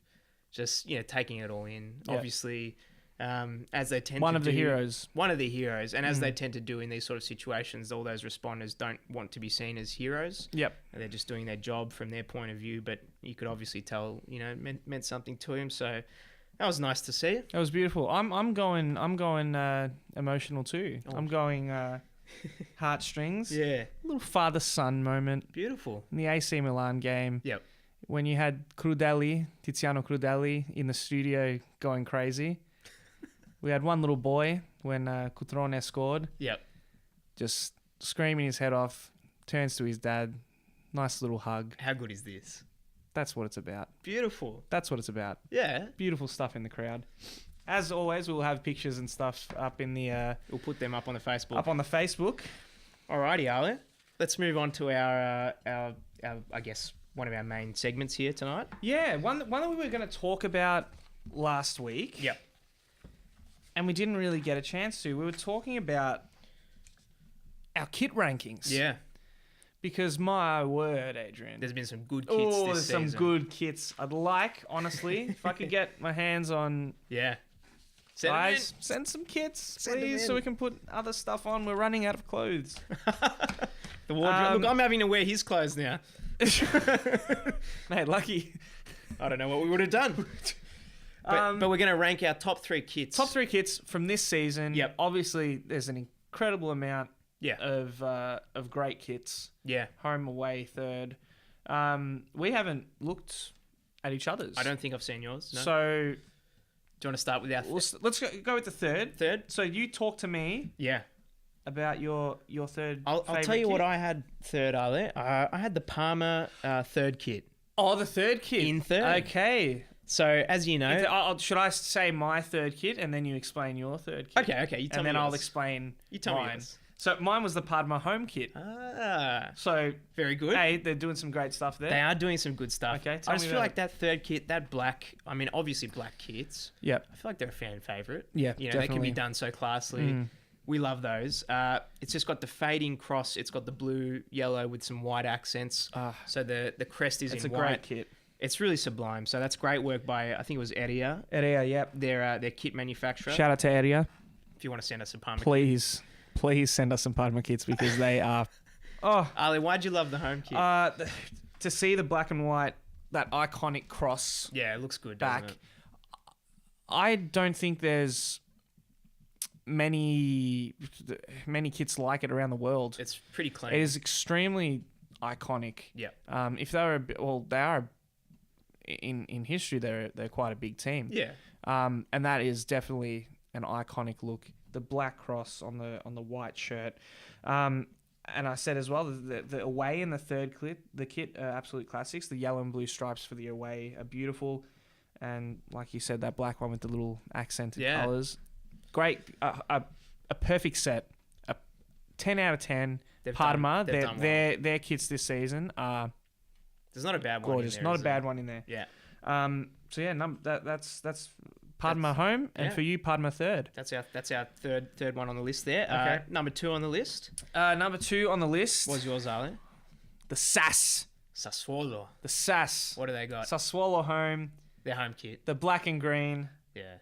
just, taking it all in. Yep. Obviously, as they tend to do. One of the heroes. One of the heroes. And as they tend to do in these sort of situations, all those responders don't want to be seen as heroes. Yep. And they're just doing their job from their point of view. But you could obviously tell, it meant something to him. So that was nice to see. It was beautiful. I'm going emotional too. Oh. I'm going heartstrings. Yeah. Little father-son moment Beautiful. in the AC Milan game. Yep. When you had Tiziano Crudeli in the studio going crazy. We had one little boy when Cutrone scored, Yep. just screaming his head off, turns to his dad, nice little hug. How good is this? That's what it's about. Beautiful. That's what it's about. Yeah. Beautiful stuff in the crowd. As always, we'll have pictures and stuff up in the We'll put them up on the Facebook. up on the Facebook. Alrighty, Ale. let's move on to our I guess one of our main segments here tonight. Yeah, one that we were going to talk about last week. Yep. And we didn't really get a chance to. We were talking about our kit rankings. Yeah. Because my word, Adrian. There's been some good kits this there's season. some good kits. I'd like, honestly, if I could get my hands on... Yeah. Guys, send some kits, please, so we can put other stuff on. We're running out of clothes. The wardrobe. Look, I'm having to wear his clothes now. Mate, lucky. I don't know what we would have done. But we're going to rank our top 3 kits. Top 3 kits from this season. Yep. Obviously, there's an incredible amount Yeah. of great kits. Yeah. Home, away, third. We haven't looked at each other's. I don't think I've seen yours. No. So... Do you want to start with our let's go with the third. Third? So you talk to me Yeah. about your third. I'll tell you kit. what I had third, Ale. I had the Parma third kit. Oh, the third kit. In third. Okay. So, as you know... Should I say my third kit and then you explain your third kit? Okay. You tell and me then I'll yours. explain You tell mine. me yours. So mine was the Padma home kit. Ah. So Very good. hey, they're doing some great stuff there. They are doing some good stuff. Okay, I tell just me feel about like that third kit, that black... I mean, obviously black kits. Yep. I feel like they're a fan favourite. Yeah, You know, they can definitely. be done so classily. We love those. It's just got the fading cross. It's got the blue, yellow with some white accents. So the crest is It's in a white. great kit. It's really sublime. So that's great work by, I think it was Eria, Area, yep. their kit manufacturer. Shout out to Area. If you want to send us a Parma kit. Please send us some Padma kits because they are... Oh, Ali, why'd you love the home kit? to see the black and white, that iconic cross Yeah, it looks good, back. doesn't it? I don't think there's many kits like it around the world. It's pretty clean. It is extremely iconic. Yeah. If they were, they are in history. They're quite a big team. Yeah. And that is definitely an iconic look. The black cross on the white shirt. And I said as well, the away and the third kit are absolute classics. The yellow and blue stripes for the away are beautiful. And like you said, that black one with the little accented colours. Great. A perfect set. A 10 out of 10. Parma, their kits this season are There's not a bad one gorgeous. in there. Not a bad one in there. Yeah. So yeah, that's Padma home, and for you, Padma third. That's our third one on the list there. Okay. Number 2 on the list. Number 2 on the list. What's yours, Ali? The SAS. Sassuolo. The SAS. What do they got? Sassuolo home. Their home kit. The black and green. Yeah.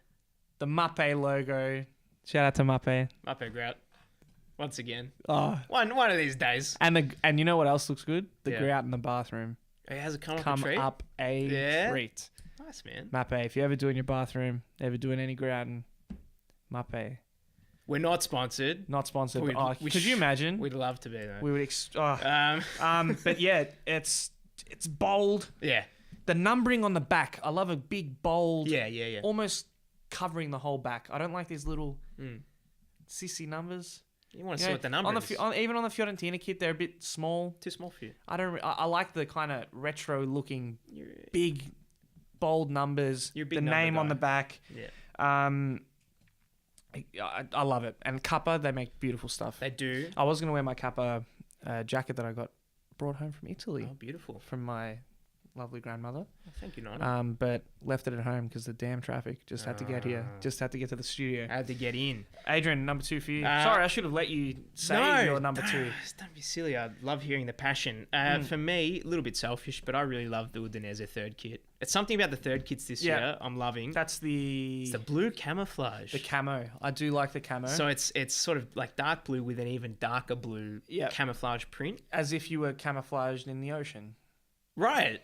The Mappe logo. Shout out to Mappe. Mappe grout. Once again. Oh. One of these days. And you know what else looks good? The Yeah. grout in the bathroom. It has come Come up a treat. up a treat. Nice, man. Mappe, if you ever do in your bathroom, ever doing any grouting, Mappe. We're not sponsored. Not sponsored. We- But, we could you imagine? We'd love to be though. We would. But yeah, it's bold. Yeah. The numbering on the back. I love a big bold. Yeah. Almost covering the whole back. I don't like these little sissy numbers. You want to see what the number is. Even on the Fiorentina kit, they're a bit small. Too small for you. I like the kind of retro looking big bold numbers. You're a big the number name on guy. the back. Yeah. I love it. And Kappa, they make beautiful stuff. They do. I was gonna wear my Kappa jacket that I got brought home from Italy Oh, beautiful. from my lovely grandmother. Oh, thank you, Nana. But left it at home because the damn traffic. Just had to get here. Just had to get to the studio. I had to get in. Adrian, number 2 for you. Sorry, I should have let you say your number 2. Don't be silly. I love hearing the passion. For me, a little bit selfish, but I really love the Udinese third kit. It's something about the third kits this year I'm loving. That's It's the blue camouflage. the camo. I do like the camo. So it's sort of like dark blue with an even darker blue camouflage print. As if you were camouflaged in the ocean. Right.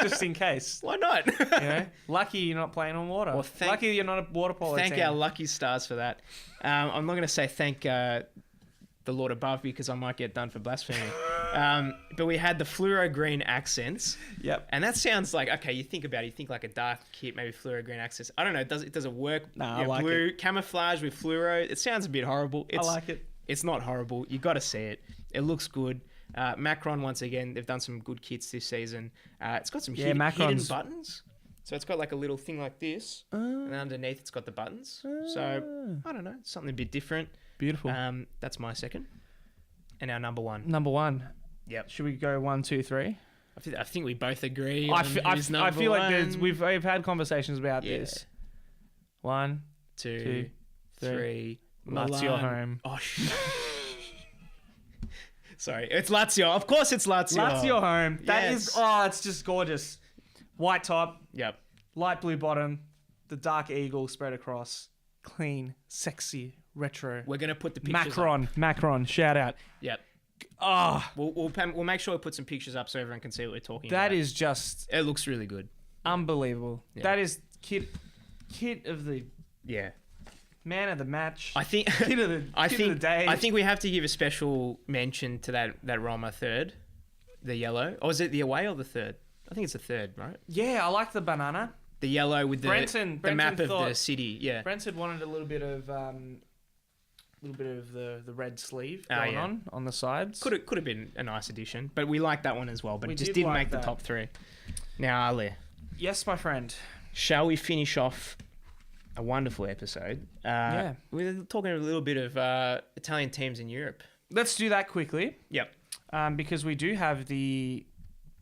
Just in case. Why not? You know? Lucky you're not playing on water. Well, Lucky you're not a water polo Thank team. our lucky stars for that. I'm not going to say thank the Lord above because I might get done for blasphemy. But we had the fluoro green accents. Yep. And that sounds like, okay, you think about it, you think like a dark kit, maybe fluoro green accents. I don't know, does it work? Nah, I like blue, camouflage with fluoro. It sounds a bit horrible. I like it. It's not horrible. You got to see it. It looks good. Macron, once again, they've done some good kits this season. It's got some hidden buttons. So it's got like a little thing like this. And underneath it's got the buttons. So, I don't know, something a bit different. Beautiful. That's my second. and our number one. Number one. Yep. Should we go 1, 2, 3? I think we both agree. I on who's number feel like one. we've had conversations about this. 1, 2, 3. Lazio Milan. home. Oh, sorry, it's Lazio. Of course, it's Lazio. Lazio home. That is. Yes. Oh, it's just gorgeous. White top, Yep. light blue bottom, the dark eagle spread across. Clean, sexy, retro. We're gonna put the pictures up. Macron, shout out. Yep. Oh, We'll make sure we put some pictures up so everyone can see what we're talking about. that is just It looks really good. unbelievable. Yeah. That is kid of the Yeah. man of the match. I think. Kid of the day. I think we have to give a special mention to that Roma third, the yellow. Or is it the away or the third? I think it's the third, right? Yeah, I like the banana. The yellow with the Brenton map of the thought- city. Yeah. Brent had wanted a little bit of the red sleeve Oh, going yeah. on the sides. Could have been a nice addition, but we like that one as well. But We it just did didn't like make the that. top three. Now, Ali, Yes, my friend. shall we finish off a wonderful episode? Yeah. We're talking a little bit of Italian teams in Europe. Let's do that quickly. Yep. Because we do have the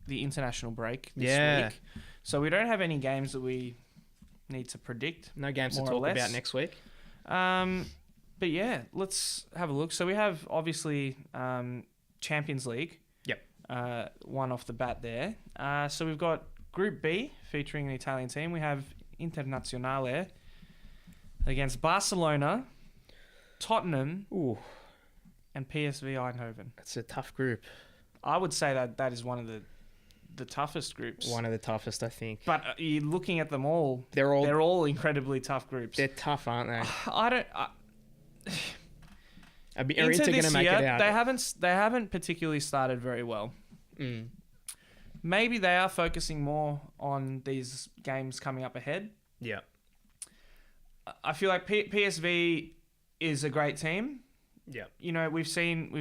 international break this Yeah. week. So we don't have any games that we need to predict. No games to More or talk less. about next week. But yeah, let's have a look. So we have obviously Champions League. Yep. One off the bat there. So we've got Group B featuring an Italian team. We have Internazionale against Barcelona, Tottenham, Ooh, and PSV Eindhoven. that's a tough group. I would say that is one of the toughest groups. One of the toughest, I think. But you're looking at them all. They're all incredibly tough groups. they're tough, aren't they? I don't. Are Into Inter going this to make year, it out? they haven't particularly started very well. Mm. Maybe they are focusing more on these games coming up ahead. Yeah. I feel like PSV is a great team. Yeah. You know, we've seen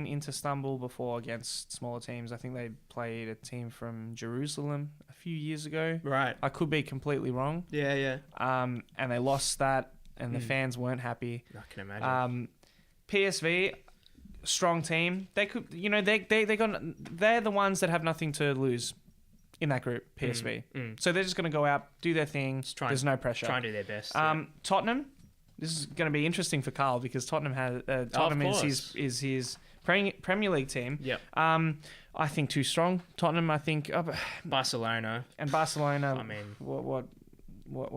Inter stumble before against smaller teams. I think they played a team from Jerusalem a few years ago. Right. I could be completely wrong. Yeah, yeah. And they lost that, and the fans weren't happy. I can imagine. PSV, strong team. They could, you know, they're the ones that have nothing to lose in that group. PSV. So they're just going to go out, do their thing. There's no pressure. Try and do their best. Tottenham. This is going to be interesting for Carl because Tottenham is his Premier League team. Yep. I think too strong. Tottenham. I think Barcelona. and Barcelona. I mean, what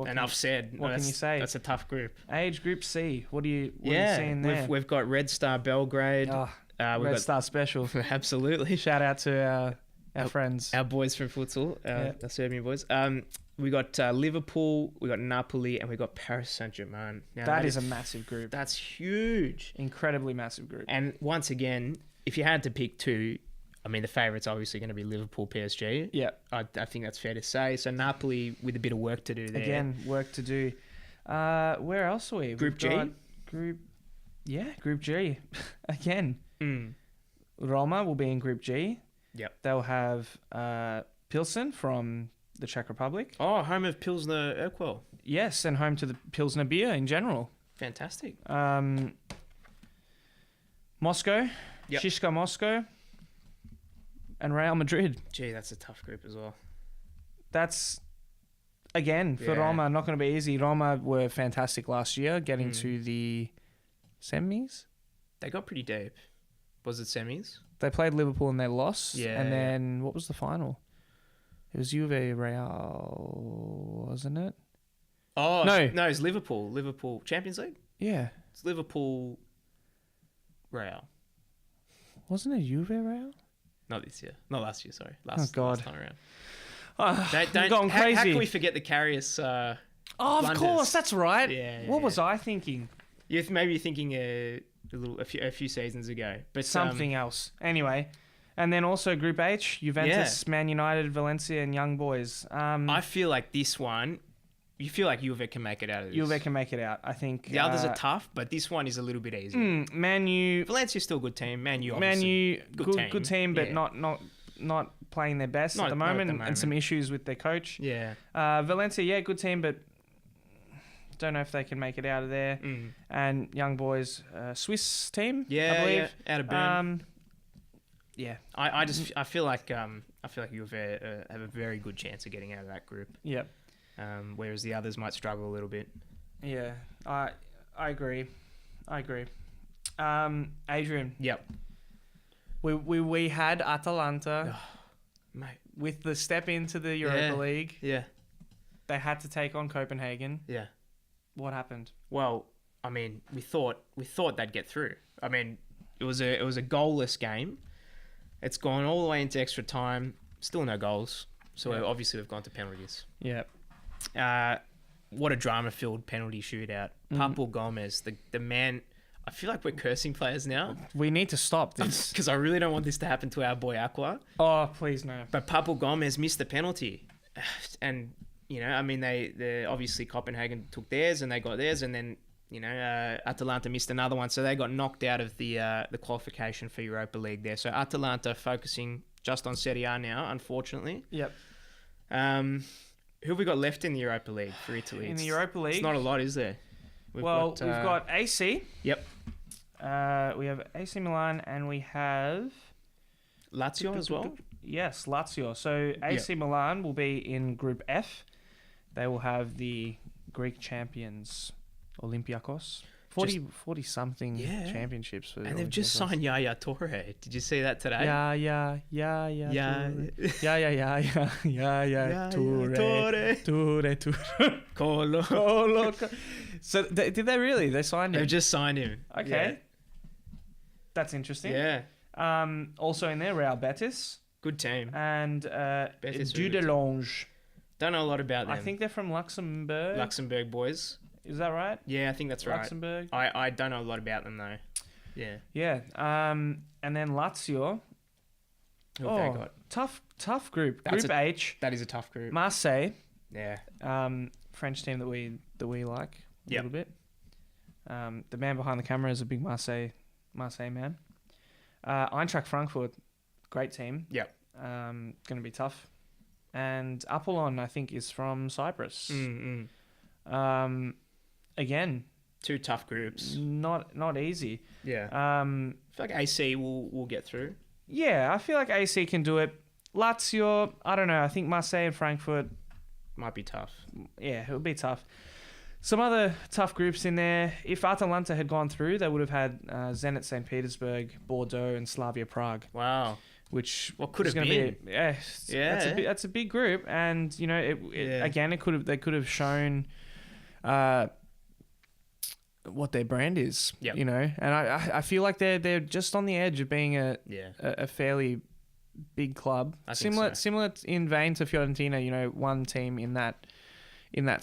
enough said. What can you say? That's a tough group. Age Group C. What are you seeing there? We've got Red Star Belgrade. Oh, we've Red got Star Special. absolutely Shout out to our friends. our boys from futsal, the Serbian boys. We got Liverpool, we got Napoli, and we got Paris Saint-Germain. Now, that is a massive group. That's huge. Incredibly massive group. And once again, if you had to pick two, I mean, the favourite's obviously going to be Liverpool, PSG. Yeah. I think that's fair to say. So Napoli with a bit of work to do there. Again, work to do. Where else are we? Group G? Group G. Again. Roma will be in Group G. Yep. They'll have Pilsen from the Czech Republic. Oh, home of Pilsner Urquell. Yes, and home to the Pilsner beer in general. Fantastic. Moscow. Yep. Shishka Moscow. And Real Madrid. Gee, that's a tough group as well. That's, again, for Yeah. Roma, not going to be easy. Roma were fantastic last year, getting to the semis. They got pretty deep. Was it semis? They played Liverpool and they lost. Yeah, And then, what was the final? It was Juve Real, wasn't it? Oh, No. it's Liverpool. Liverpool. Champions League? Yeah. It's Liverpool Real. Wasn't it Juve Real? Not this year. Not last year, sorry. Last God. time around. You're going crazy. How can we forget the Karius Of blunders? course, that's right. Yeah, What was I thinking? Maybe you're thinking a few seasons ago. But Something else. Anyway. And then also Group H, Juventus, Man United, Valencia, and Young Boys. I feel like this one, you feel like Juve can make it out of this. Juve can make it out, I think. The others are tough, but this one is a little bit easier. Man U, Valencia's still a good team. Man U, obviously. good team, but Yeah. not playing their best Not at the at the moment, and moment. some issues with their coach. Yeah. Valencia, good team, but don't know if they can make it out of there. And Young Boys, Swiss team, Yeah, I believe. yeah. Out of Bern. Yeah, I feel like you have a very good chance of getting out of that group. Yep. Whereas the others might struggle a little bit. Yeah, I agree. Adrian. Yep. We had Atalanta Mate. with the step into the Europa League. Yeah. They had to take on Copenhagen. Yeah. What happened? Well, I mean, we thought they'd get through. I mean, it was a goalless game. It's gone all the way into extra time. Still no goals. So obviously we've gone to penalties. Yeah. What a drama-filled penalty shootout. Papu Gomez, the man. I feel like we're cursing players now. We need to stop this. Because I really don't want this to happen to our boy Aqua. Oh, please no. But Papu Gomez missed the penalty. And, you know, I mean, they obviously Copenhagen took theirs and they got theirs. And then, you know, Atalanta missed another one. So they got knocked out of the qualification for Europa League there. So Atalanta focusing just on Serie A now, unfortunately. Yep. Who have we got left in the Europa League for Italy? In the Europa League? It's not a lot, is there? We've got AC. Yep. We have AC Milan and we have... Lazio as well? Yes, Lazio. So AC Milan will be in Group F. They will have the Greek champions, Olympiacos. 40-something championships. For and they've just signed Yaya Toure. Did you see that today? Yeah. Toure. Colo. So did they really? They signed him? They've just signed him. Okay. Yeah. That's interesting. Yeah. Also in there, Real Betis. Good team. And Dudelange. Don't know a lot about them. I think they're from Luxembourg. Luxembourg boys. Is that right? Yeah, I think that's right. Luxembourg. I don't know a lot about them though. Yeah. Yeah. And then Lazio. Who have they got? Tough group. Group H. That is a tough group. Marseille. Yeah. French team that we like a Yep. little bit. The man behind the camera is a big Marseille man. Eintracht Frankfurt, great team. Yep. Going to be tough. And Apollon, I think, is from Cyprus. Again, two tough groups. Not easy. Yeah. I feel like AC will get through. Yeah, I feel like AC can do it. Lazio, I don't know. I think Marseille and Frankfurt might be tough. Yeah, it would be tough. Some other tough groups in there. If Atalanta had gone through, they would have had Zenit St. Petersburg, Bordeaux, and Slavia Prague. Wow. Which what could have been? That's a big group, and you know, again, they could have shown what their brand is. Yep. You know, and I feel like they're just on the edge of being a fairly big club. Similar in vein to Fiorentina. You know, one team in that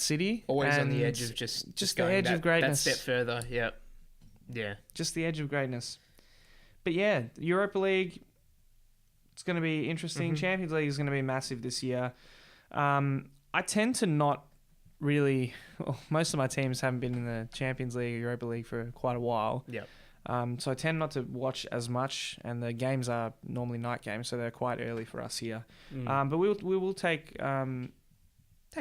city. Always on the edge of just the edge of greatness. That step further. Yep. Yeah. Just the edge of greatness. But yeah, Europa League. It's going to be interesting. Champions League is going to be massive this year. I tend to not really... Well, most of my teams haven't been in the Champions League or Europa League for quite a while. Yep. So I tend not to watch as much, and the games are normally night games, so they're quite early for us here. But we will take an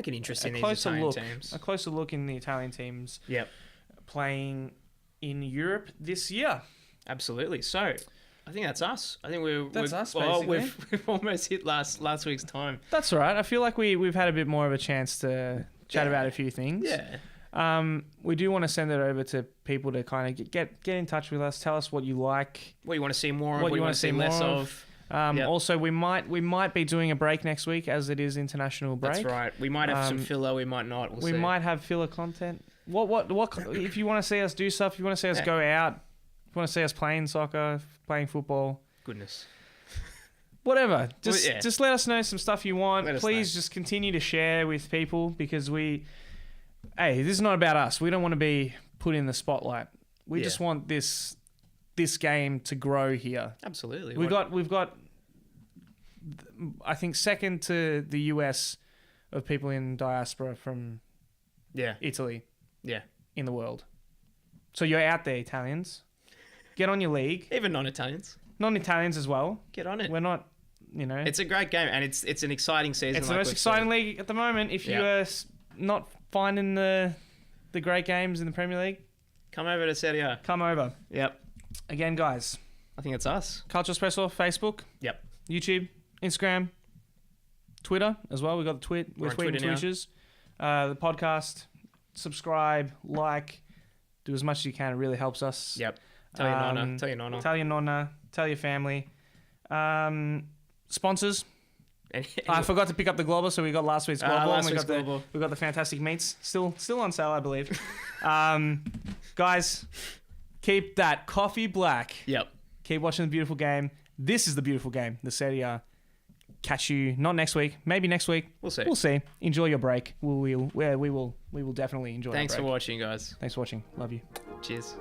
interest in these Italian teams. A closer look in the Italian teams. Yep. Playing in Europe this year. Absolutely. So... I think that's us. I think that's us. Well, we've almost hit last week's time. That's all right. I feel like we've had a bit more of a chance to chat about a few things. Yeah. We do want to send it over to people to kind of get in touch with us. Tell us what you like, what you want to see more of, what you want to see less of. Also, we might be doing a break next week as it is international break. That's right. We might have some filler. We might not. We might have filler content. What? If you want to see us do stuff, if you want to see us go out. If you want to see us playing soccer, playing football. Goodness. Whatever. Just let us know some stuff you want. Please know. Just continue to share with people because this is not about us. We don't want to be put in the spotlight. We just want this game to grow here. Absolutely. We've got I think second to the US of people in diaspora from Italy. Yeah. In the world. So you're out there, Italians. Get on your league. Even non-Italians. Non-Italians as well. Get on it. We're not, you know. It's a great game, and it's an exciting season. It's the most exciting league at the moment. If you are not finding the great games in the Premier League, come over to Serie A. Come over. Yep. Again, guys, I think it's us. Calciospresso, Facebook, Yep. YouTube, Instagram, Twitter as well. We've got the tweet. We're on tweeting Twitter now. Twitches. The podcast. Subscribe, like, do as much as you can. It really helps us. Yep. Tell your nonna. Tell your nonna. Tell your nonna. Tell your family. Sponsors. I forgot to pick up the Globo, so we got last week's Globo. Last and week's Globo. we got the fantastic meats. Still on sale, I believe. Guys, keep that coffee black. Yep. Keep watching the beautiful game. This is the beautiful game, the Serie A. Catch you not next week, maybe next week. We'll see. We'll see. Enjoy your break. We will definitely enjoy. Thanks our for break. watching, guys. Thanks for watching. Love you. Cheers.